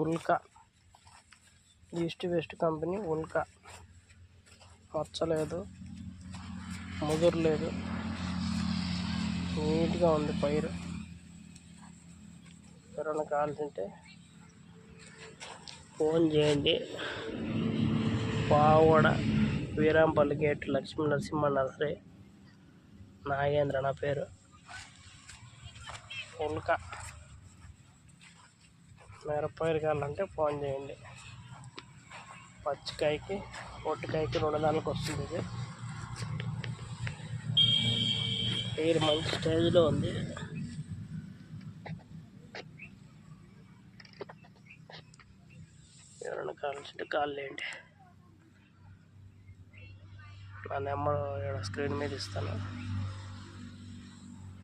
ఉల్కా east west company ఉల్కా. మచ్చలేదు, ముదురు లేదు, నీట్గా ఉంది పైరు. ఎవరైనా కావాల్సింటే ఫోన్ చేయండి. పావడ వీరాంపల్లి గేట్ లక్ష్మీ నరసింహ నర్సరీ. నాగేంద్ర నా పేరు. ఉల్కా మిరపకాయలు కావాలంటే ఫోన్ చేయండి. పచ్చికాయకి పొట్టుకాయకి 2 నెలలకు వస్తుంది. ఇది పేరు మంచి స్టేజ్లో ఉంది. ఎవరైనా కావాల్సింటే కాల్ చేయండి. నా నెంబర్ స్క్రీన్ మీద ఇస్తాను.